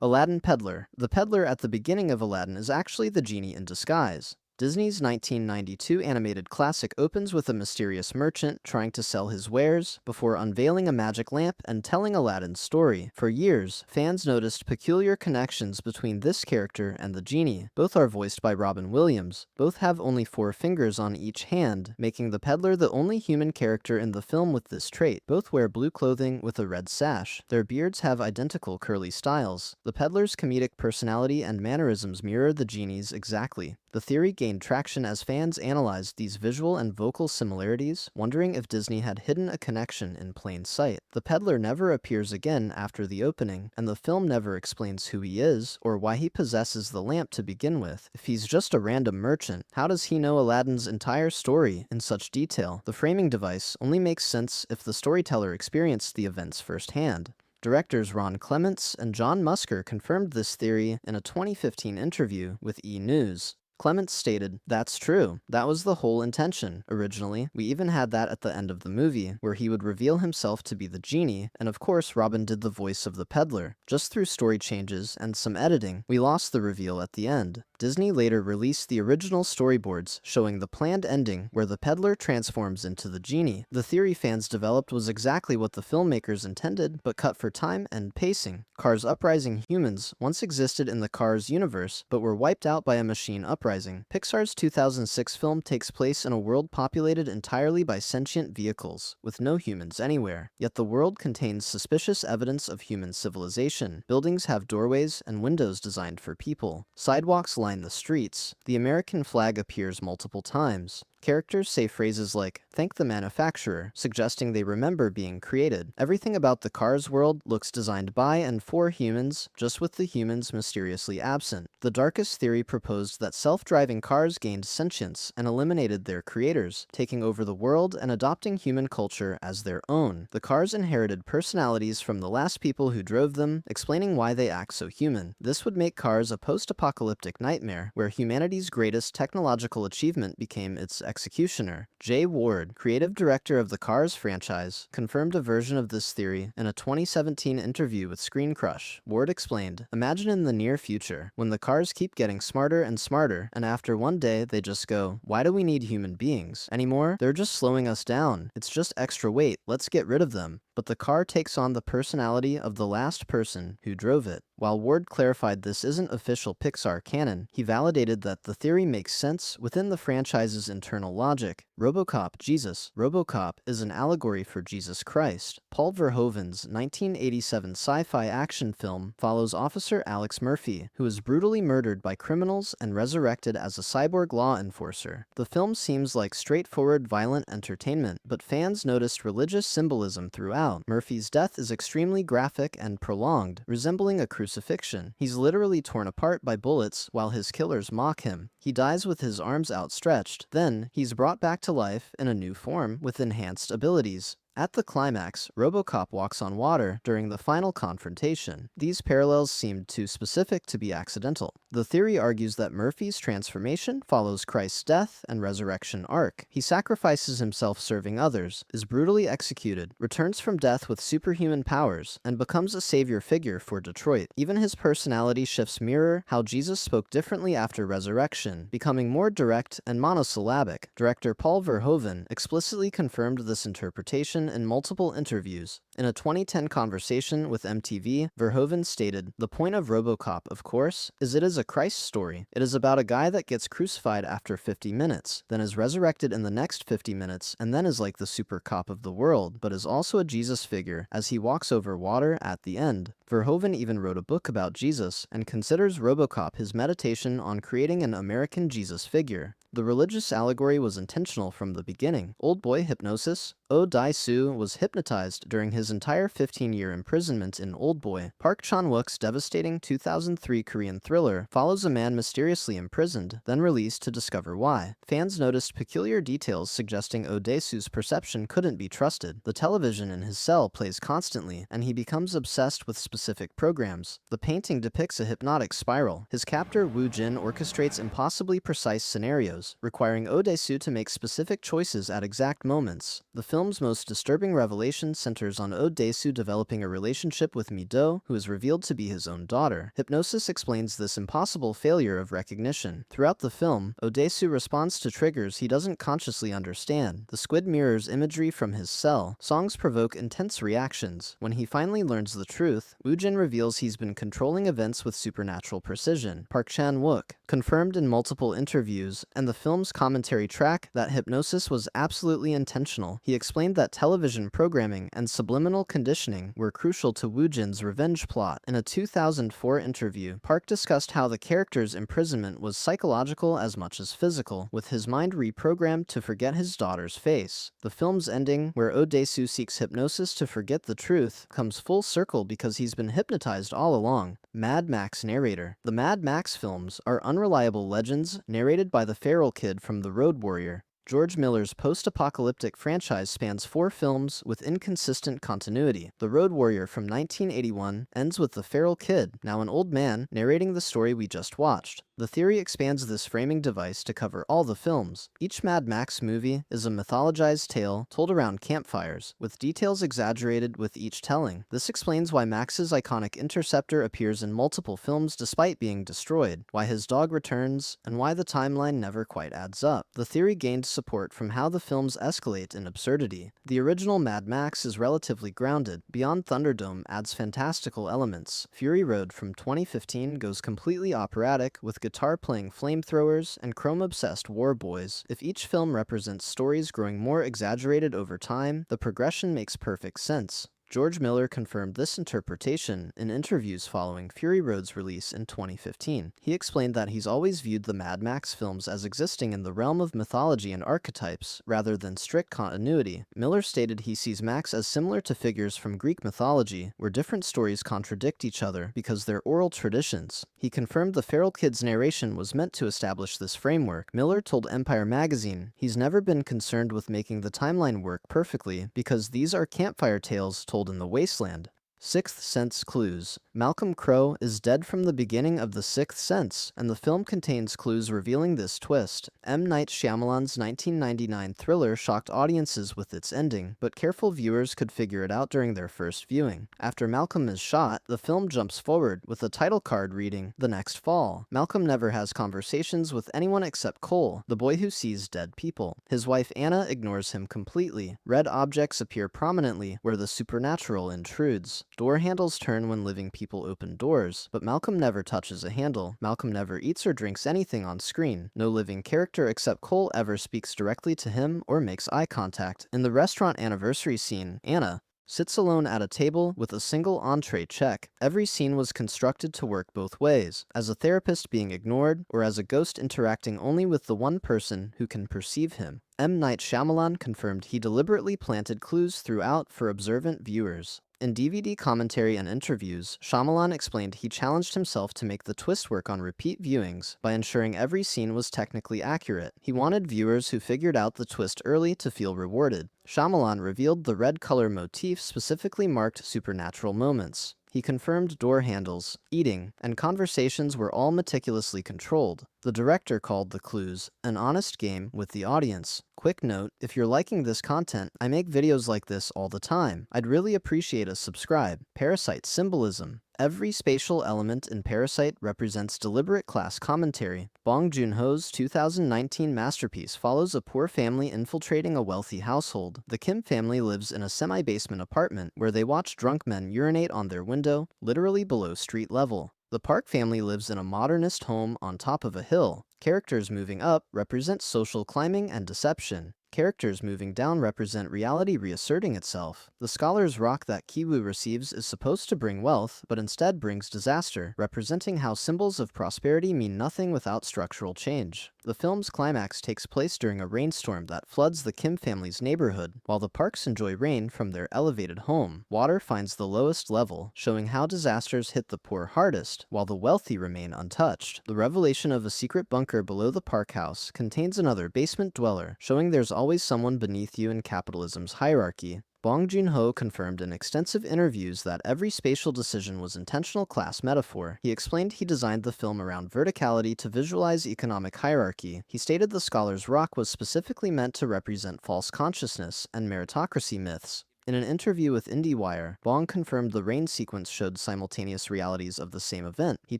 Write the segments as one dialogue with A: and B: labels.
A: Aladdin Peddler. The peddler at the beginning of Aladdin is actually the genie in disguise. Disney's 1992 animated classic opens with a mysterious merchant trying to sell his wares before unveiling a magic lamp and telling Aladdin's story. For years, fans noticed peculiar connections between this character and the genie. Both are voiced by Robin Williams. Both have only 4 fingers on each hand, making the peddler the only human character in the film with this trait. Both wear blue clothing with a red sash. Their beards have identical curly styles. The peddler's comedic personality and mannerisms mirror the genie's exactly. The theory gained traction as fans analyzed these visual and vocal similarities, wondering if Disney had hidden a connection in plain sight. The peddler never appears again after the opening, and the film never explains who he is or why he possesses the lamp to begin with. If he's just a random merchant, how does he know Aladdin's entire story in such detail? The framing device only makes sense if the storyteller experienced the events firsthand. Directors Ron Clements and John Musker confirmed this theory in a 2015 interview with E! News. Clements stated, "That's true. That was the whole intention, originally. We even had that at the end of the movie, where he would reveal himself to be the genie, and of course Robin did the voice of the peddler. Just through story changes and some editing, we lost the reveal at the end." Disney later released the original storyboards showing the planned ending where the peddler transforms into the genie. The theory fans developed was exactly what the filmmakers intended, but cut for time and pacing. Cars uprising humans once existed in the Cars universe, but were wiped out by a machine uprising. Pixar's 2006 film takes place in a world populated entirely by sentient vehicles, with no humans anywhere. Yet the world contains suspicious evidence of human civilization. Buildings have doorways and windows designed for people. Sidewalks line the streets. The American flag appears multiple times. Characters say phrases like, "Thank the manufacturer," suggesting they remember being created. Everything about the Cars world looks designed by and for humans, just with the humans mysteriously absent. The darkest theory proposed that self-driving cars gained sentience and eliminated their creators, taking over the world and adopting human culture as their own. The cars inherited personalities from the last people who drove them, explaining why they act so human. This would make Cars a post-apocalyptic nightmare, where humanity's greatest technological achievement became its executioner. Jay Ward, creative director of the Cars franchise, confirmed a version of this theory in a 2017 interview with Screen Crush. Ward explained, "Imagine in the near future, when the cars keep getting smarter and smarter, and after one day they just go, 'Why do we need human beings anymore? They're just slowing us down. It's just extra weight. Let's get rid of them.' But the car takes on the personality of the last person who drove it." While Ward clarified this isn't official Pixar canon, he validated that the theory makes sense within the franchise's internal logic. RoboCop Jesus. RoboCop is an allegory for Jesus Christ. Paul Verhoeven's 1987 sci-fi action film follows Officer Alex Murphy, who is brutally murdered by criminals and resurrected as a cyborg law enforcer. The film seems like straightforward violent entertainment, but fans noticed religious symbolism throughout. Murphy's death is extremely graphic and prolonged, resembling a crucifixion. He's literally torn apart by bullets while his killers mock him. He dies with his arms outstretched. Then, he's brought back to life in a new form with enhanced abilities. At the climax, RoboCop walks on water during the final confrontation. These parallels seemed too specific to be accidental. The theory argues that Murphy's transformation follows Christ's death and resurrection arc. He sacrifices himself serving others, is brutally executed, returns from death with superhuman powers, and becomes a savior figure for Detroit. Even his personality shifts mirror how Jesus spoke differently after resurrection, becoming more direct and monosyllabic. Director Paul Verhoeven explicitly confirmed this interpretation in multiple interviews. In a 2010 conversation with MTV, Verhoeven stated, "The point of RoboCop, of course, is it is a Christ story. It is about a guy that gets crucified after 50 minutes, then is resurrected in the next 50 minutes, and then is like the super cop of the world, but is also a Jesus figure as he walks over water at the end." Verhoeven even wrote a book about Jesus and considers RoboCop his meditation on creating an American Jesus figure. The religious allegory was intentional from the beginning. Old boy hypnosis. Oh Dae-soo was hypnotized during his entire 15-year imprisonment in Old Boy. Park Chan-wook's devastating 2003 Korean thriller follows a man mysteriously imprisoned, then released to discover why. Fans noticed peculiar details suggesting Oh Dae-soo's perception couldn't be trusted. The television in his cell plays constantly, and he becomes obsessed with specific programs. The painting depicts a hypnotic spiral. His captor Woo Jin orchestrates impossibly precise scenarios, requiring Oh Dae-soo to make specific choices at exact moments. The film's most disturbing revelation centers on Oh Dae-soo developing a relationship with Mi-do, who is revealed to be his own daughter. Hypnosis explains this impossible failure of recognition. Throughout the film, Oh Dae-soo responds to triggers he doesn't consciously understand. The squid mirrors imagery from his cell. Songs provoke intense reactions. When he finally learns the truth, Woo-jin reveals he's been controlling events with supernatural precision. Park Chan-wook confirmed in multiple interviews and the film's commentary track that hypnosis was absolutely intentional. He explained that television programming and subliminal conditioning were crucial to Woo-jin's revenge plot. In a 2004 interview, Park discussed how the character's imprisonment was psychological as much as physical, with his mind reprogrammed to forget his daughter's face. The film's ending, where Oh Dae-soo seeks hypnosis to forget the truth, comes full circle because he's been hypnotized all along. Mad Max narrator. The Mad Max films are unreliable legends narrated by the feral kid from The Road Warrior. George Miller's post-apocalyptic franchise spans 4 films with inconsistent continuity. The Road Warrior from 1981 ends with the feral kid, now an old man, narrating the story we just watched. The theory expands this framing device to cover all the films. Each Mad Max movie is a mythologized tale told around campfires, with details exaggerated with each telling. This explains why Max's iconic interceptor appears in multiple films despite being destroyed, why his dog returns, and why the timeline never quite adds up. The theory gained support from how the films escalate in absurdity. The original Mad Max is relatively grounded. Beyond Thunderdome adds fantastical elements. Fury Road from 2015 goes completely operatic, with guitar playing flamethrowers and chrome-obsessed war boys. If each film represents stories growing more exaggerated over time, the progression makes perfect sense. George Miller confirmed this interpretation in interviews following Fury Road's release in 2015. He explained that he's always viewed the Mad Max films as existing in the realm of mythology and archetypes, rather than strict continuity. Miller stated he sees Max as similar to figures from Greek mythology, where different stories contradict each other because they're oral traditions. He confirmed the feral kid's narration was meant to establish this framework. Miller told Empire magazine he's never been concerned with making the timeline work perfectly because these are campfire tales told in the wasteland. Sixth Sense clues. Malcolm Crowe is dead from the beginning of The Sixth Sense, and the film contains clues revealing this twist. M. Night Shyamalan's 1999 thriller shocked audiences with its ending, but careful viewers could figure it out during their first viewing. After Malcolm is shot, the film jumps forward, with a title card reading, "The Next Fall." Malcolm never has conversations with anyone except Cole, the boy who sees dead people. His wife Anna ignores him completely. Red objects appear prominently where the supernatural intrudes. Door handles turn when living people open doors, but Malcolm never touches a handle. Malcolm never eats or drinks anything on screen. No living character except Cole ever speaks directly to him or makes eye contact. In the restaurant anniversary scene, Anna sits alone at a table with a single entree check. Every scene was constructed to work both ways, as a therapist being ignored or as a ghost interacting only with the one person who can perceive him. M. Night Shyamalan confirmed he deliberately planted clues throughout for observant viewers. In DVD commentary and interviews, Shyamalan explained he challenged himself to make the twist work on repeat viewings by ensuring every scene was technically accurate. He wanted viewers who figured out the twist early to feel rewarded. Shyamalan revealed the red color motif specifically marked supernatural moments. He confirmed door handles, eating, and conversations were all meticulously controlled. The director called the clues an honest game with the audience. Quick note, if you're liking this content, I make videos like this all the time. I'd really appreciate a subscribe. Parasite symbolism. Every spatial element in Parasite represents deliberate class commentary. Bong Joon-ho's 2019 masterpiece follows a poor family infiltrating a wealthy household. The Kim family lives in a semi-basement apartment where they watch drunk men urinate on their window, literally below street level. The Park family lives in a modernist home on top of a hill. Characters moving up represent social climbing and deception. Characters moving down represent reality reasserting itself. The scholar's rock that Kiwoo receives is supposed to bring wealth, but instead brings disaster, representing how symbols of prosperity mean nothing without structural change. The film's climax takes place during a rainstorm that floods the Kim family's neighborhood. While the Parks enjoy rain from their elevated home, water finds the lowest level, showing how disasters hit the poor hardest, while the wealthy remain untouched. The revelation of a secret bunker below the Park house contains another basement dweller, showing there's always someone beneath you in capitalism's hierarchy. Bong Joon-ho confirmed in extensive interviews that every spatial decision was intentional class metaphor. He explained he designed the film around verticality to visualize economic hierarchy. He stated the scholar's rock was specifically meant to represent false consciousness and meritocracy myths. In an interview with IndieWire, Bong confirmed the rain sequence showed simultaneous realities of the same event. He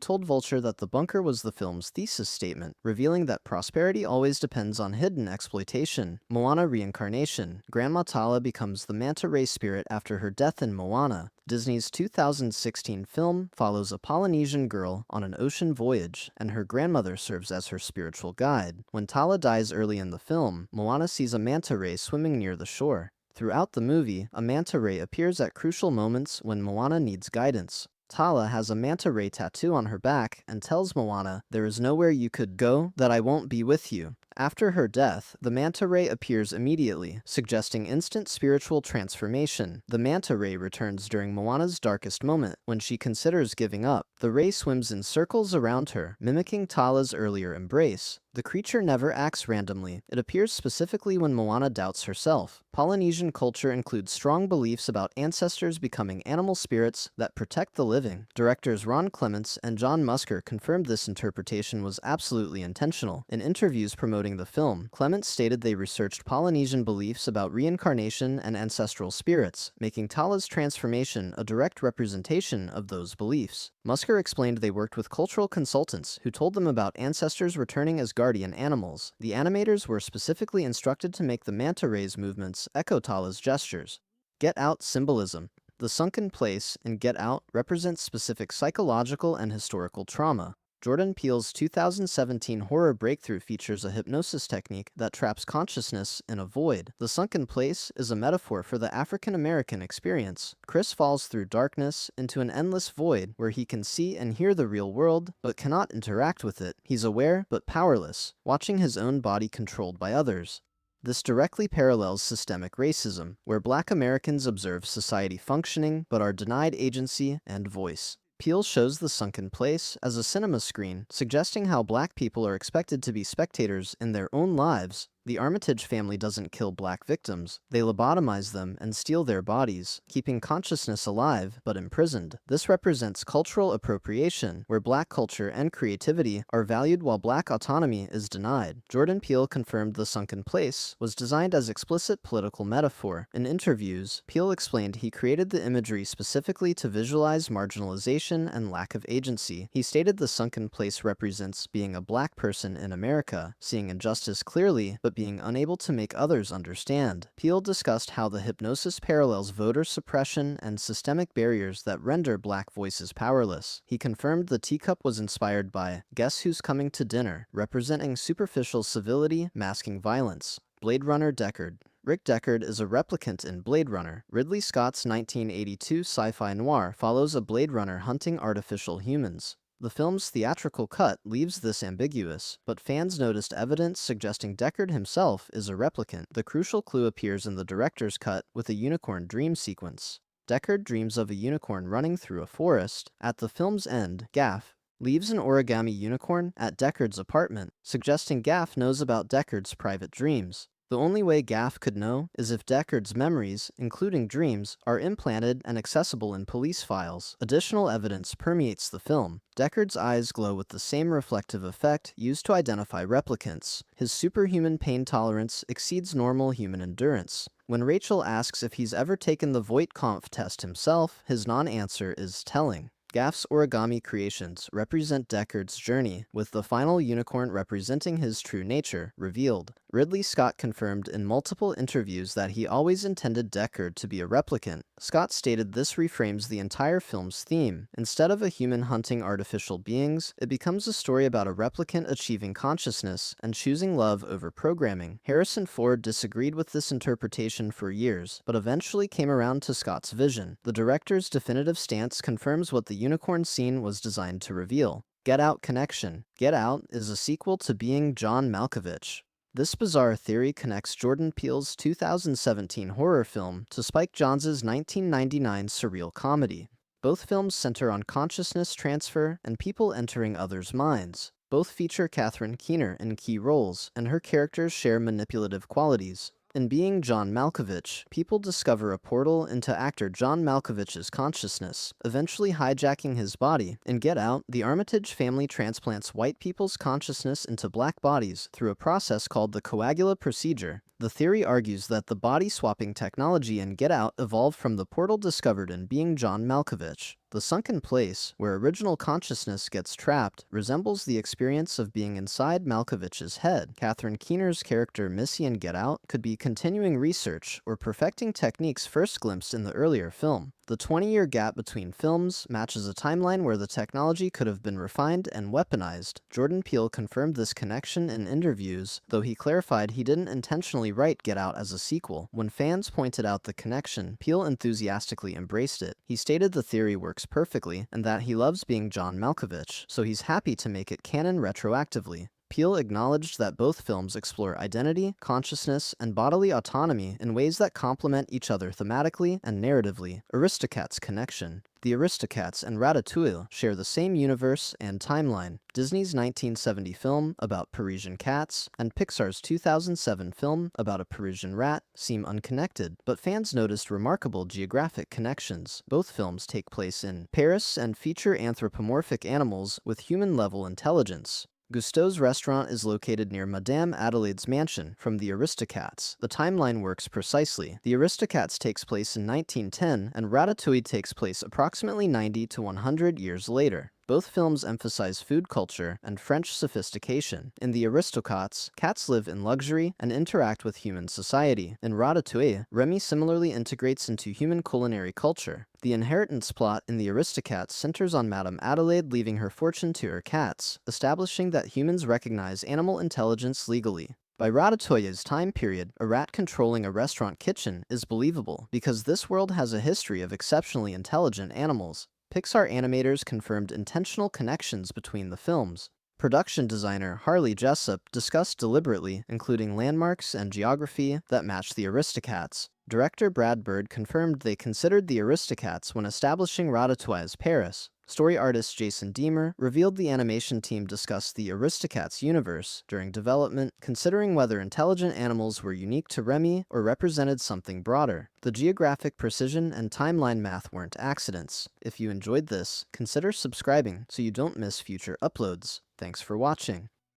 A: told Vulture that the bunker was the film's thesis statement, revealing that prosperity always depends on hidden exploitation. Moana reincarnation. Grandma Tala becomes the manta ray spirit after her death in Moana. Disney's 2016 film follows a Polynesian girl on an ocean voyage, and her grandmother serves as her spiritual guide. When Tala dies early in the film, Moana sees a manta ray swimming near the shore. Throughout the movie, a manta ray appears at crucial moments when Moana needs guidance. Tala has a manta ray tattoo on her back and tells Moana, "There is nowhere you could go that I won't be with you." After her death, the manta ray appears immediately, suggesting instant spiritual transformation. The manta ray returns during Moana's darkest moment, when she considers giving up. The ray swims in circles around her, mimicking Tala's earlier embrace. The creature never acts randomly. It appears specifically when Moana doubts herself. Polynesian culture includes strong beliefs about ancestors becoming animal spirits that protect the living. Directors Ron Clements and John Musker confirmed this interpretation was absolutely intentional. In interviews promoting the film, Clements stated they researched Polynesian beliefs about reincarnation and ancestral spirits, making Tala's transformation a direct representation of those beliefs. Musker explained they worked with cultural consultants who told them about ancestors returning as guardian animals. The animators were specifically instructed to make the manta ray's movements echo Tala's gestures. Get Out symbolism. The sunken place in Get Out represents specific psychological and historical trauma. Jordan Peele's 2017 horror breakthrough features a hypnosis technique that traps consciousness in a void. The sunken place is a metaphor for the African-American experience. Chris falls through darkness into an endless void where he can see and hear the real world, but cannot interact with it. He's aware, but powerless, watching his own body controlled by others. This directly parallels systemic racism, where Black Americans observe society functioning, but are denied agency and voice. Peele shows the sunken place as a cinema screen, suggesting how Black people are expected to be spectators in their own lives. The Armitage family doesn't kill Black victims. They lobotomize them and steal their bodies, keeping consciousness alive but imprisoned. This represents cultural appropriation, where Black culture and creativity are valued while Black autonomy is denied. Jordan Peele confirmed The Sunken Place was designed as explicit political metaphor. In interviews, Peele explained he created the imagery specifically to visualize marginalization and lack of agency. He stated The Sunken Place represents being a Black person in America, seeing injustice clearly, but being unable to make others understand. Peele discussed how the hypnosis parallels voter suppression and systemic barriers that render Black voices powerless. He confirmed the teacup was inspired by Guess Who's Coming to Dinner, representing superficial civility masking violence. Blade Runner Deckard. Rick Deckard is a replicant in Blade Runner. Ridley Scott's 1982 sci-fi noir follows a Blade Runner hunting artificial humans. The film's theatrical cut leaves this ambiguous, but fans noticed evidence suggesting Deckard himself is a replicant. The crucial clue appears in the director's cut with a unicorn dream sequence. Deckard dreams of a unicorn running through a forest. At the film's end, Gaff leaves an origami unicorn at Deckard's apartment, suggesting Gaff knows about Deckard's private dreams. The only way Gaff could know is if Deckard's memories, including dreams, are implanted and accessible in police files. Additional evidence permeates the film. Deckard's eyes glow with the same reflective effect used to identify replicants. His superhuman pain tolerance exceeds normal human endurance. When Rachel asks if he's ever taken the Voight-Kampff test himself, his non-answer is telling. Gaff's origami creations represent Deckard's journey, with the final unicorn representing his true nature revealed. Ridley Scott confirmed in multiple interviews that he always intended Deckard to be a replicant. Scott stated this reframes the entire film's theme. Instead of a human hunting artificial beings, it becomes a story about a replicant achieving consciousness and choosing love over programming. Harrison Ford disagreed with this interpretation for years, but eventually came around to Scott's vision. The director's definitive stance confirms what the unicorn scene was designed to reveal. Get Out connection. Get Out is a sequel to Being John Malkovich. This bizarre theory connects Jordan Peele's 2017 horror film to Spike Jonze's 1999 surreal comedy. Both films center on consciousness transfer and people entering others' minds. Both feature Catherine Keener in key roles, and her characters share manipulative qualities. In Being John Malkovich, people discover a portal into actor John Malkovich's consciousness, eventually hijacking his body. In Get Out, the Armitage family transplants white people's consciousness into black bodies through a process called the coagula procedure. The theory argues that the body-swapping technology in Get Out evolved from the portal discovered in Being John Malkovich. The sunken place, where original consciousness gets trapped, resembles the experience of being inside Malkovich's head. Catherine Keener's character Missy in Get Out could be continuing research or perfecting techniques first glimpsed in the earlier film. The 20-year gap between films matches a timeline where the technology could have been refined and weaponized. Jordan Peele confirmed this connection in interviews, though he clarified he didn't intentionally write Get Out as a sequel. When fans pointed out the connection, Peele enthusiastically embraced it. He stated the theory works perfectly and that he loves being John Malkovich, so he's happy to make it canon retroactively. Peele acknowledged that both films explore identity, consciousness, and bodily autonomy in ways that complement each other thematically and narratively. Aristocats connection. The Aristocats and Ratatouille share the same universe and timeline. Disney's 1970 film about Parisian cats and Pixar's 2007 film about a Parisian rat seem unconnected, but fans noticed remarkable geographic connections. Both films take place in Paris and feature anthropomorphic animals with human-level intelligence. Gusteau's restaurant is located near Madame Adelaide's mansion from The Aristocats. The timeline works precisely. The Aristocats takes place in 1910, and Ratatouille takes place approximately 90 to 100 years later. Both films emphasize food culture and French sophistication. In The Aristocats, cats live in luxury and interact with human society. In Ratatouille, Remy similarly integrates into human culinary culture. The inheritance plot in The Aristocats centers on Madame Adelaide leaving her fortune to her cats, establishing that humans recognize animal intelligence legally. By Ratatouille's time period, a rat controlling a restaurant kitchen is believable because this world has a history of exceptionally intelligent animals. Pixar animators confirmed intentional connections between the films. Production designer Harley Jessup discussed deliberately, including landmarks and geography that match the Aristocats. Director Brad Bird confirmed they considered the Aristocats when establishing Ratatouille's Paris. Story artist Jason Deemer revealed the animation team discussed the Aristocats universe during development, considering whether intelligent animals were unique to Remy or represented something broader. The geographic precision and timeline math weren't accidents. If you enjoyed this, consider subscribing so you don't miss future uploads. Thanks for watching.